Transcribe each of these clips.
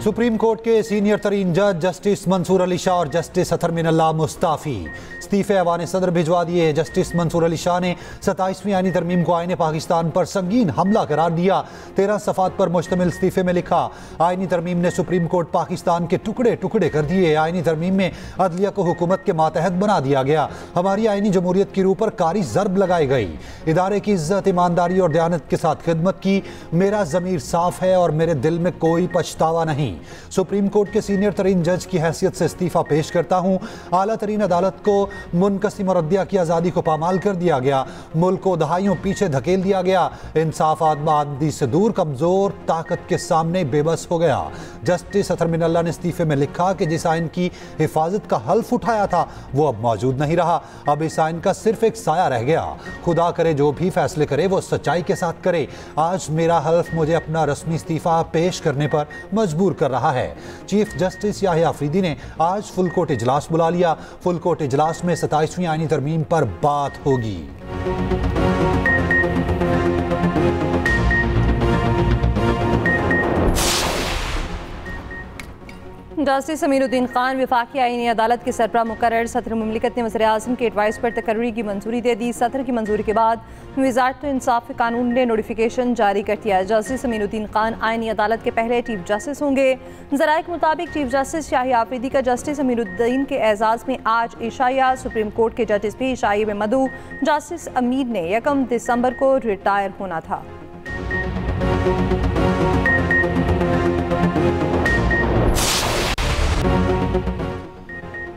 Supreme court के senior तरीन जज जस्टिस मंसूर अली शाह और जस्टिस अतर मिनल्लाह मुस्ताफी इस्तीफे ऐवान सदर भिजवा दिए। जस्टिस मंसूर अली शाह ने 27वीं आईनी तरमीम को आईने पाकिस्तान पर संगीन हमला करार दिया। 13 सफ़ात पर मुश्तमिल इस्तीफे में लिखा, आईनी तरमीम ने सुप्रीम कोर्ट पाकिस्तान के टुकड़े टुकड़े कर दिए। आईनी तरमीम में अदलिया को हुकूमत के मातहत बना दिया गया। हमारी आईनी जमहूरियत की रूह पर कारी ज़रब लगाई गई। इदारे की इज्जत, ईमानदारी और दयानत के साथ खिदमत की। मेरा ज़मीर साफ है और मेरे दिल में कोई पछतावा नहीं। सुप्रीम कोर्ट के सीनियर तरीन जज की हैसियत से इस्तीफा पेश करता हूं। आला तरीन अदालत को मुनकसिम और अदलिया की आज़ादी को पामाल कर दिया गया। मुल्क को दहाइयों पीछे धकेल दिया गया। इंसाफ आदमी से दूर कमजोर ताकत के सामने बेबस हो गया। जस्टिस अतर मिनल्लाह ने इस्तीफे में लिखा कि जिस आइन की हिफाजत का हल्फ उठाया था वो अब मौजूद नहीं रहा। अब इस आइन का सिर्फ एक साया रह गया। खुदा करे जो भी फैसले करे वो सच्चाई के साथ करे। आज मेरा हल्फ मुझे अपना रस्मी इस्तीफा पेश करने पर मजबूर कर रहा है। चीफ जस्टिस याहिया अफरीदी ने आज फुल कोर्ट इजलास बुला लिया। फुल कोर्ट इजलास में 27वीं आईनी तरमीम पर बात होगी। जस्टिस अमीरुद्दीन खान वफाकी आईनी अदालत के सरबराह मुकर्रर। सदर मुमलिकत ने वज़ीर आज़म के एडवाइस पर तकर्री की मंजूरी दे दी। सदर की मंजूरी के बाद वज़ारत इंसाफ कानून ने नोटिफिकेशन जारी कर दिया। जस्टिस अमीरुद्दीन खान आईनी अदालत के पहले चीफ जस्टिस होंगे। ज़राए के मुताबिक चीफ जस्टिस याहिया अफरीदी का जस्टिस अमीरुद्दीन के एजाज़ में आज इशाया। सुप्रीम कोर्ट के जजेस भी इशाये में मदऊ। जस्टिस अमीर ने 1 दिसंबर को रिटायर होना था।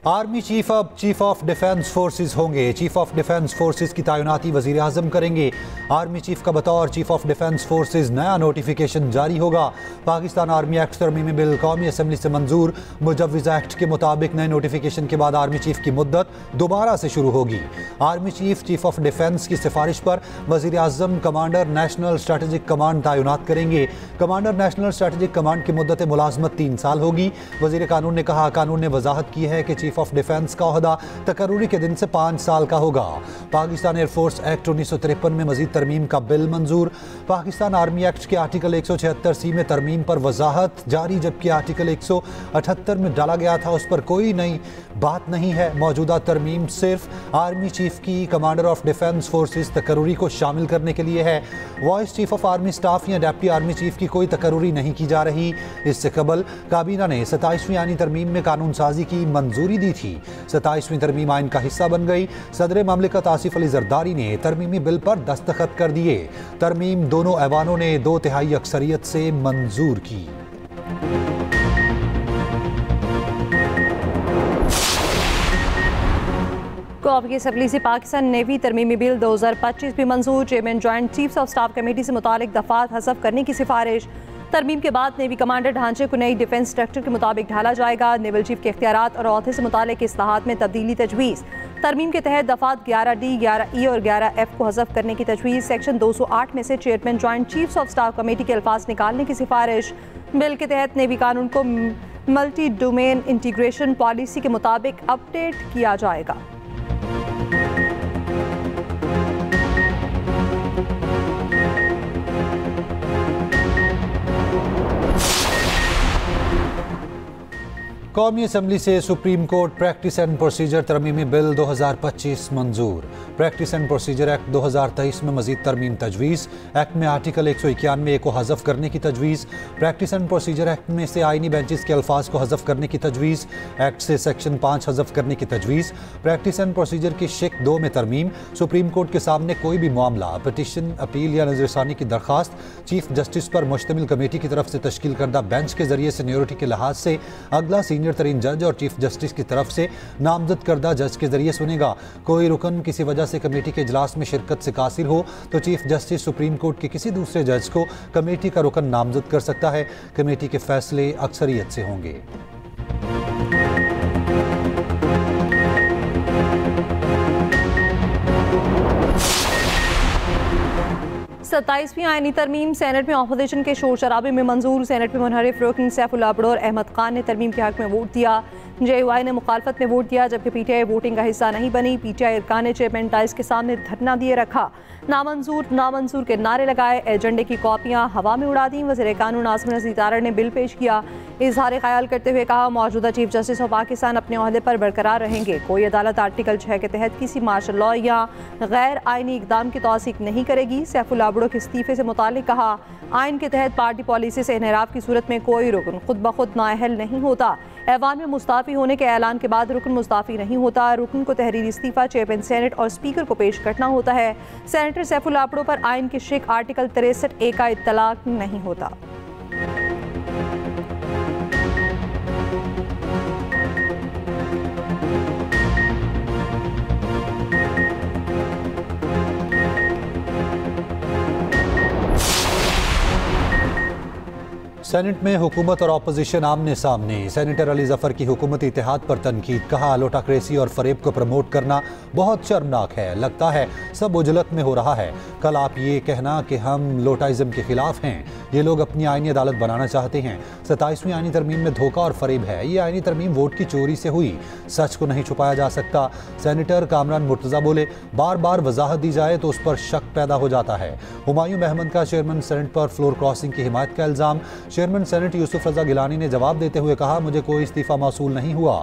आर्मी चीफ अब चीफ ऑफ डिफेंस फोर्सेस होंगे। चीफ ऑफ डिफेंस फोर्सेस की तैनाती वज़ीर आज़म करेंगे। आर्मी चीफ का बतौर चीफ ऑफ डिफेंस फोर्सेस नया नोटिफिकेशन जारी होगा। पाकिस्तान आर्मी एक्ट तरमीमी बिल कौमी असम्बली से मंजूर। मुजव्विज़ एक्ट के मुताबिक नए नोटिफिकेशन के बाद आर्मी चीफ की मुद्दत दोबारा से शुरू होगी। Army chief chief of defence की सिफारिश पर वज़ीर आज़म कमांडर नेशनल स्ट्रेटेजिक कमांड तैनात करेंगे। कमांडर नेशनल स्ट्रेटेजिक कमांड की मुद्दत मुलाजमत 3 साल होगी। वज़ीर कानून ने कहा, कानून ने वजाहत की है कि चीफ ऑफ डिफेंस का ओहदा तकर्रुरी के दिन से 5 साल का होगा। पाकिस्तान एयरफोर्स एक्ट 1953 में मजीद तरमीम का बिल मंजूर। पाकिस्तान आर्मी एक्ट के आर्टिकल 176C में तरमीम पर वजाहत जारी, जबकि आर्टिकल 178 में डाला गया था उस पर कोई नई बात नहीं है। मौजूदा तरमीम सिर्फ आर्मी चीफ की कमांडर ऑफ डिफेंस फोर्सेस तकर्रुरी को शामिल करने के लिए है। Voice chief of army staff या डेप्टी आर्मी चीफ की कोई तकर्रुरी नहीं की जा रही। इससे कबल काबीना ने 27वीं आईनी तरमीम में कानून साजी की मंजूरी दी थी। 27वीं तरमीम आइन का हिस्सा बन गई। सदर ममलिकत आसिफ अली जरदारी ने तरमीमी बिल पर दस्तखत कर दिए। तरमीम दोनों ऐवानों ने 2/3 अक्सरियत से मंजूर की। कौमी असम्बली से पाकिस्तान नेवी तरमीमी बिल 2025 भी मंजूर। Chairman joint chiefs of staff committee से मुतालिक दफात हज़फ करने की सिफारिश। तरमीम के बाद नेवी कमांडर ढांचे को नई डिफेंस स्ट्रक्चर के मुताबिक ढाला जाएगा। नेवल चीफ के इख्तियारात और औहदे से मुतालिक इस्लाहात में तब्दीली तजवीज़। तरमीम के तहत दफात 11D, 11E और 11F को हज़फ करने की तजवीज़। सेक्शन 208 में से chairman joint chiefs of staff committee के अल्फाज निकालने की सिफारिश। बिल के तहत नेवी कानून को मल्टी डोमेन इंटीग्रेशन पॉलिसी के मुताबिक अपडेट किया जाएगा। कौमी असम्बली से supreme court practice and procedure तरमीमी बिल 2025 मंजूर। प्रैक्टिस एंड प्रोसीजर एक्ट 2023 में मजीद तरमीम तजवीज़। एक्ट में आर्टिकल 191A को हज़फ करने की तजवीज़। प्रैक्टिस एंड प्रोसीजर एक्ट में से आईनी बेंचेस के अल्फाज को हज़फ करने की तजवीज़। एक्ट से सेक्शन 5 हज़फ करने की तजवीज़। प्रैक्टिस एंड प्रोसीजर की शिक 2 में तरमीम। सुप्रीम कोर्ट के सामने कोई भी मामला, पटिशन, अपील या नज़रसानी की दरख्वास्त चीफ जस्टिस पर मुश्तमिल कमेटी की तरफ से तश्कील करदा बेंच के जरिए सीनियरिटी के लिहाज से अगला सीनियर तरीन जज और चीफ जस्टिस की तरफ से नामजद करदा जज के जरिए सुनेगा। कोई रुकन किसी वजह से कमेटी के इजलास में शिरकत से कासिर हो तो चीफ जस्टिस सुप्रीम कोर्ट के किसी दूसरे जज को कमेटी का रुकन नामजद कर सकता है। कमेटी के फैसले अक्सरियत से होंगे। 27वीं आईनी तरमीम सेनेट में अपोजिशन के शोर शराबे में मंजूर। सेनेट में मुनहरिफ रुकन सैफुल्लाह अबड़ो और अहमद खान ने तरमीम के हक में वोट दिया। JUI ने मुखालफत में वोट दिया, जबकि PTI वोटिंग का हिस्सा नहीं बनी। PTI अरकान ने चेयरमैन डाइस के सामने धरना दिए रखा, नामंजूर नामंजूर के नारे लगाए, एजेंडे की कॉपियां हवा में उड़ा दी। वज़ीर कानून आसिम नज़ीर तारड़ ने बिल पेश किया, इजहार ख्याल करते हुए कहा मौजूदा चीफ जस्टिस ऑफ पाकिस्तान अपने ओहदे पर बरकरार रहेंगे। कोई अदालत आर्टिकल 6 के तहत किसी मार्शल लॉ या गैर आइनी इकदाम की तौसीक नहीं करेगी। सैफुल्लाह अब्दो के इस्तीफे से मुतालिक कहा, आइन के तहत पार्टी पॉलिसी से इनहराफ की सूरत में कोई रुकन खुद ब खुद नाअहल नहीं होता। ऐवान में मुस्ताफ़ी होने के ऐलान के बाद रुकन मुस्ताफ़ी नहीं होता। रुकन को तहरीरी इस्तीफा चेयरमैन सेनेट और स्पीकर को पेश करना होता है। सेनेटर सैफुल्लाह अब्दो पर आइन के शिक आर्टिकल 63A का इत्तलाक नहीं होता। सेनेट में हुकूमत और अपोजिशन आमने सामने। सेनेटर अली जफर की हुकूमती इत्तेहाद पर तनकीद, कहा लोटाक्रेसी और फरेब को प्रमोट करना बहुत शर्मनाक है, लगता है सब उजलत में हो रहा है। कल आप ये कहना कि हम लोटाइज्म के खिलाफ हैं, ये लोग अपनी आईनी अदालत बनाना चाहते हैं। 27वीं आईनी तरमीम में धोखा और फरेब है। ये आईनी तरमीम वोट की चोरी से हुई, सच को नहीं छुपाया जा सकता। सेनेटर कामरान मुर्तज़ा बोले, बार बार वजाहत दी जाए तो उस पर शक पैदा हो जाता है। हुमायूं अहमद का चेयरमैन सेनेट पर फ्लोर क्रॉसिंग की हिमायत का इल्ज़ाम। चेयरमैन सेनेट यूसुफ रजा गिलानी ने जवाब देते हुए कहा, मुझे कोई इस्तीफ़ा मौसूल नहीं हुआ।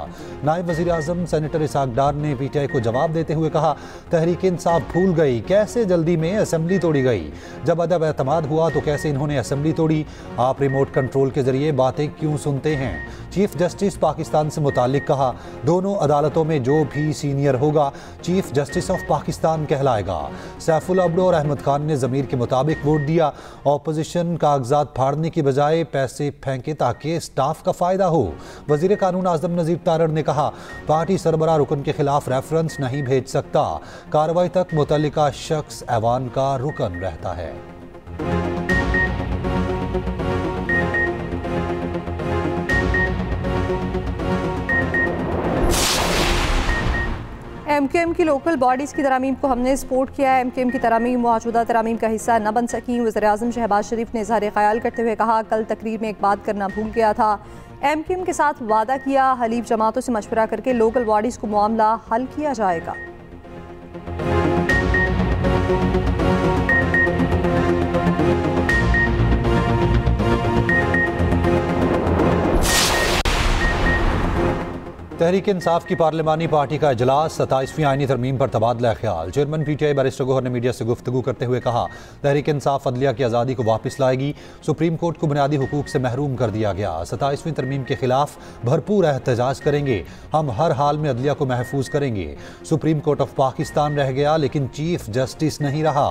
नायब वज़ीर आज़म सेनेटर इसाक डार ने PTI को जवाब देते हुए कहा, तहरीक इंसाफ भूल गई, कैसे जल्दी में असेंबली तोड़ी गई। जब अदब एतमाद हुआ तो कैसे इन्होंने असेंबली तोड़ी। आप रिमोट कंट्रोल के जरिए बातें क्यों सुनते हैं। चीफ जस्टिस पाकिस्तान से मुतालिक कहा, दोनों अदालतों में जो भी सीनियर होगा चीफ जस्टिस ऑफ पाकिस्तान कहलाएगा। सैफुल्लाह अब्दो और अहमद खान ने ज़मीर के मुताबिक वोट दिया। ऑपोजिशन कागजात फाड़ने की बजाय पैसे फेंके ताकि स्टाफ का फायदा हो। वजीर कानून आज़म नज़ीर तारड़ ने कहा, पार्टी सरबराह रुकन के खिलाफ रेफरेंस नहीं भेज सकता। कार्रवाई तक मुतल्लिका शख्स ऐवान का रुकन रहता है। MQM की लोकल बॉडीज़ की तरामीम को हमने सपोर्ट किया है। MQM की तरामीम मौजूदा तरामीम का हिस्सा न बन सकी। वज़ीर-ए-आज़म शहबाज शरीफ ने इज़हार ख्याल करते हुए कहा, कल तकरीर में एक बात करना भूल गया था। MQM के साथ वादा किया, हलीफ जमातों से मशवरा करके लोकल बॉडीज़ को मामला हल किया जाएगा। तहरीक इंसाफ की पार्लिमानी पार्टी का इजलास, 27वीं आईनी तरमीम पर तबादला ख्याल। चेयरमैन PTI बैरिस्टर गौहर ने मीडिया से गुफ्तगू करते हुए कहा, तहरीक इंसाफ अदलिया की आज़ादी को वापस लाएगी। सुप्रीम कोर्ट को बुनियादी हुकूक से महरूम कर दिया गया। 27वीं तरमीम के खिलाफ भरपूर एहतजाज करेंगे। हम हर हाल में अदलिया को महफूज करेंगे। सुप्रीम कोर्ट ऑफ पाकिस्तान रह गया लेकिन चीफ जस्टिस नहीं रहा।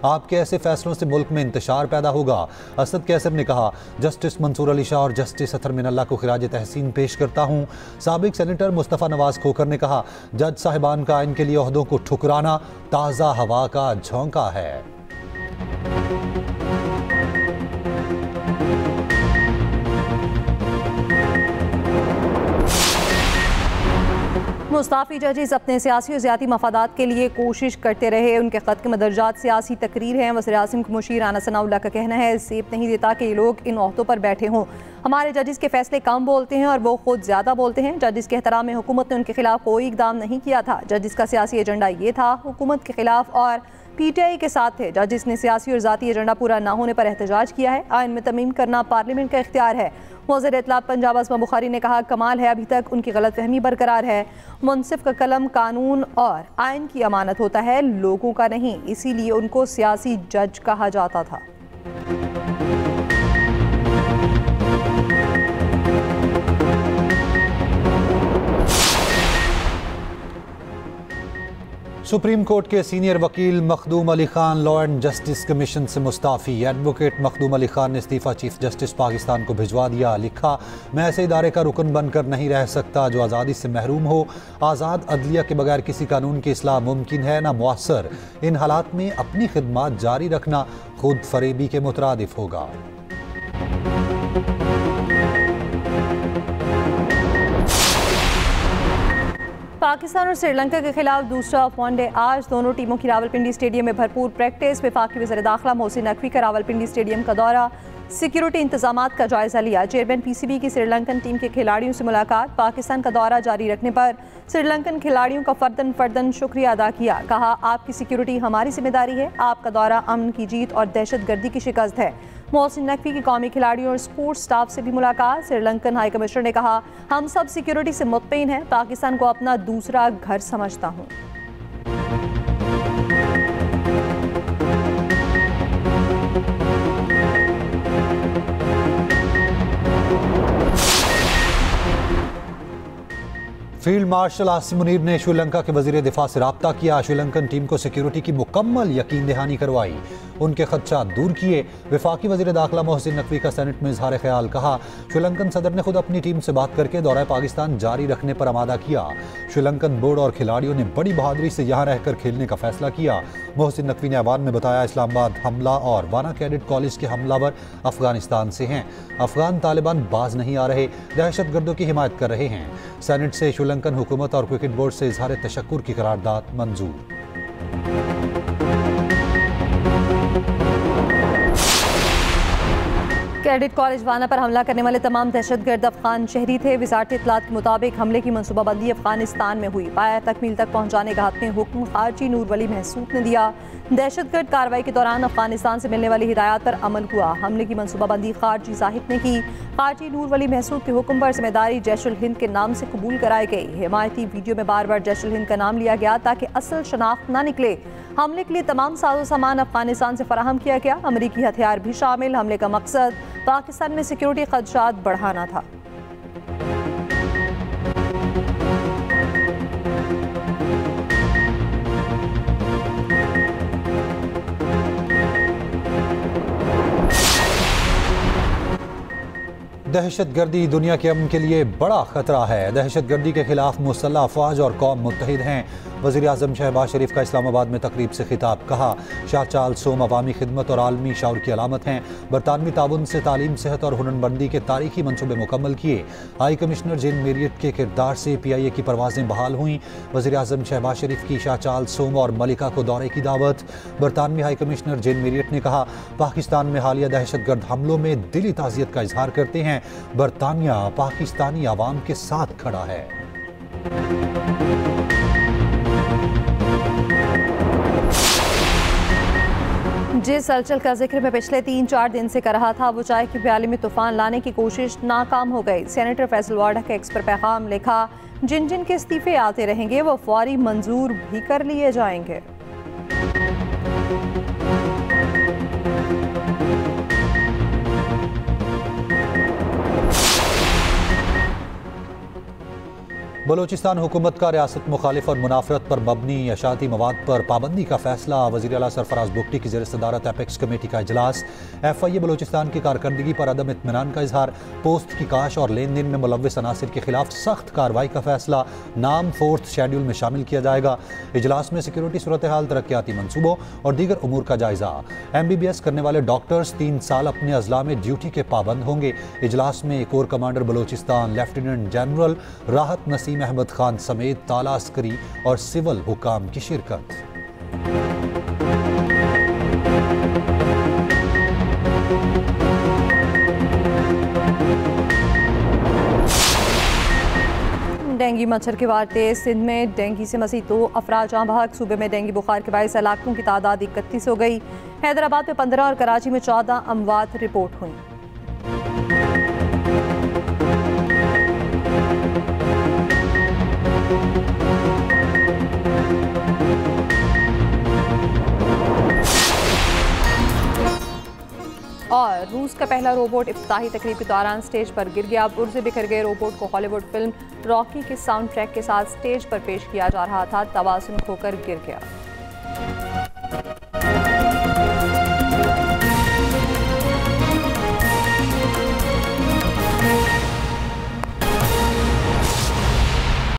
आपके ऐसे फैसलों से मुल्क में इंतशार पैदा होगा। असद कैसर ने कहा, जस्टिस मंसूर अली शाह और जस्टिस अतर मिनल्ला को खिराज तहसीन पेश करता हूँ। साबिक सेनेटर मुस्तफ़ा नवाज खोकर ने कहा, जज साहिबान का इनके लिए ओहदों को ठुकराना ताज़ा हवा का झोंका है। मुस्ताफ़ी जजेस अपने सियासी और ज़ियाती मफादात के लिए कोशिश करते रहे। उनके ख़त के मदरजात सियासी तकरीर हैं। वज़ीर-ए-आज़म के मुशीर राना सनाउल्लाह का कहना है, सेब नहीं देता कि ये लोग इन ओहदों पर बैठे हों। हमारे जजेस के फैसले कम बोलते हैं और वो खुद ज़्यादा बोलते हैं। जजेस के एहतराम में हुकूमत ने उनके खिलाफ कोई इकदाम नहीं किया था। जजेस का सियासी एजेंडा ये था, हुकूमत के खिलाफ और PTI के साथ थे। जजेस ने सियासी और ज़ाती एजेंडा पूरा ना होने पर एहतजाज किया है। आइन में तरमीम करना पार्लियामेंट का इख्तियार है। वज़ीर इत्तलात पंजाब आज़मा बुखारी ने कहा, कमाल है अभी तक उनकी गलतफहमी बरकरार है। मुनसिफ का कलम कानून और आइन की अमानत होता है, लोगों का नहीं, इसीलिए उनको सियासी जज कहा जाता था। सुप्रीम कोर्ट के सीनियर वकील Makhdoom Ali Khan law and justice commission से मुस्ताफ़ी। एडवोकेट मखदूम अली खान ने इस्तीफ़ा चीफ जस्टिस पाकिस्तान को भिजवा दिया। लिखा, मैं ऐसे इदारे का रुकन बनकर नहीं रह सकता जो आज़ादी से महरूम हो। आज़ाद अदलिया के बगैर किसी कानून की इस्लाह मुमकिन है ना मुअस्सर। इन हालात में अपनी खिदमात जारी रखना खुद फरेबी के मुतरादिफ होगा। पाकिस्तान और श्रीलंका के खिलाफ दूसरा वनडे आज। दोनों टीमों की रावलपिंडी स्टेडियम में भरपूर प्रैक्टिस। वफाकी वज़ीर दाखिला मोहसिन नकवी का रावलपिंडी स्टेडियम का दौरा। सिक्योरिटी इंतजामात का जायजा लिया। चेयरमैन PCB की श्रीलंकन टीम के खिलाड़ियों से मुलाकात। पाकिस्तान का दौरा जारी रखने पर श्रीलंकन खिलाड़ियों का फर्दन शुक्रिया अदा किया। कहा, आपकी सिक्योरिटी हमारी जिम्मेदारी है। आपका दौरा अमन की जीत और दहशतगर्दी की शिकस्त है। मोहसिन नकवी की कौमी खिलाड़ियों और स्पोर्ट्स स्टाफ से भी मुलाकात। श्रीलंकन हाई कमिश्नर ने कहा, हम सब सिक्योरिटी से मुतमईन हैं। पाकिस्तान को अपना दूसरा घर समझता हूँ। फील्ड मार्शल आसिम मुनीर ने श्रीलंका के वजीर दिफा से रब्ता किया। श्रीलंकन टीम को सिक्योरिटी की मुकम्मल यकीन दहानी करवाई, उनके खदशात दूर किए। वफाकी वजीर दाखिला मोहसिन नकवी का सेनेट में इजहार ख्याल। कहा, श्रीलंकन सदर ने खुद अपनी टीम से बात करके दौरा पाकिस्तान जारी रखने पर आमादा किया। श्रीलंकन बोर्ड और खिलाड़ियों ने बड़ी बहादुरी से यहाँ रहकर खेलने का फैसला किया। मोहसिन नकवी ने ऐवान में बताया, इस्लामाबाद हमला और वाना कैडेट कॉलेज के हमलावर अफगानिस्तान से हैं। अफगान तालिबान बाज नहीं आ रहे, दहशतगर्दों की हिमायत कर रहे हैं। सेनेट से श्रीलंकन हुकूमत और क्रिकेट बोर्ड से इजहार तशक्कुर की करारदाद मंजूर। कैडेट कॉलेज वाना पर हमला करने वाले तमाम दहशतगर्द अफगान शहरी थे। वजारत इत्तलात के मुताबिक हमले की मनसूबाबंदी अफगानिस्तान में हुई। पाया तकमील तक पहुंचाने का हतमी हुक्म खारजी नूर वली महसूद ने दिया। दहशतगर्द कार्रवाई के दौरान अफगानिस्तान से मिलने वाली हिदायत पर अमल हुआ। हमले की मनसूबाबंदी खारजी साहिब ने की। खारजी नूर वली महसूद के हुक्म पर जिम्मेदारी जैशुल हिंद के नाम से कबूल कराई गई। हिमायती वीडियो में बार बार जैशुल हिंद का नाम लिया गया ताकि असल शनाख्त न निकले। हमले के लिए तमाम साजो सामान अफगानिस्तान से फराहम किया गया। अमरीकी हथियार भी शामिल। हमले का मकसद पाकिस्तान में सिक्योरिटी खदशात बढ़ाना था। दहशतगर्दी दुनिया के अमन के लिए बड़ा खतरा है। दहशतगर्दी के खिलाफ मुसल्लह अफवाज और कौम मुत्तहिद हैं। वज़ीर आज़म शहबाज शरीफ का इस्लामाबाद में तकरीब से खिताब। कहा, शाह चार्ल्स सोम अवामी खिदमत और आलमी शऊर की अलामत हैं। बरतानवी ताउन से तालीम, सेहत और हुनरमंदी के तारीखी मनसूबे मुकम्मल किए। हाई कमिश्नर जेन मेरियट के किरदार से PIA की परवाजें बहाल हुई। वज़ीर आज़म शहबाज शरीफ की शाह चार्ल्स सोम और मलिका को दौरे की दावत। बरतानवी हाई कमिश्नर जेन मेरियट ने कहा, पाकिस्तान में हालिया दहशतगर्द हमलों में दिली ताज़ियत का इजहार करते हैं। बरतानिया पाकिस्तानी आवाम के साथ खड़ा है। जिस हलचल का जिक्र मैं पिछले 3-4 दिन से कर रहा था, वो चाय की प्याली में तूफान लाने की कोशिश नाकाम हो गई। सेनेटर फैसल वाडा के एक्स पर पैगाम लिखा, जिन जिन के इस्तीफे आते रहेंगे वो फौरी मंजूर भी कर लिए जाएंगे। बलोचिस्तान हुकूमत का रियासत मुखालिफ और मुनाफरत पर मबनी अशाती मवाद पर पाबंदी का फैसला। वज़ीर आला सरफराज बुगटी की ज़ेर सदारत एपेक्स कमेटी का इजलास। FIA बलोचिस्तान की कारकर्दगी पर अदम इत्मीनान का इजहार। पोस्ट की काश और लेन देन में मुलव्विस अनासिर के खिलाफ सख्त कार्रवाई का फैसला। नाम 4th शेड्यूल में शामिल किया जाएगा। इजलास में सिक्योरिटी सूरत हाल, तरक्याती मनसूबों और दीगर उमूर का जायजा। MBBS करने वाले डॉक्टर्स 3 साल अपने अजला में ड्यूटी के पाबंद होंगे। इजलास में core commander Balochistan lieutenant general राहत नसीम अहमद खान समेत ताला अस्करी और सिविल हुकाम की शिरकत। डेंगू मच्छर के वार तेज। सिंध में डेंगू से मज़ीद 2 अफराद जहाँ बहक। सूबे में डेंगू बुखार के बायस हलाकतों की तादाद 31 हो गई। हैदराबाद में 15 और कराची में 14 अमवात रिपोर्ट हुई। और रूस का पहला रोबोट इफ्तिताही तकरीब के दौरान स्टेज पर गिर गया। पुर्जे बिखर गए रोबोट को हॉलीवुड फिल्म रॉकी के साउंड ट्रैक के साथ स्टेज पर पेश किया जा रहा था। तवाज़ुन खोकर गिर गया।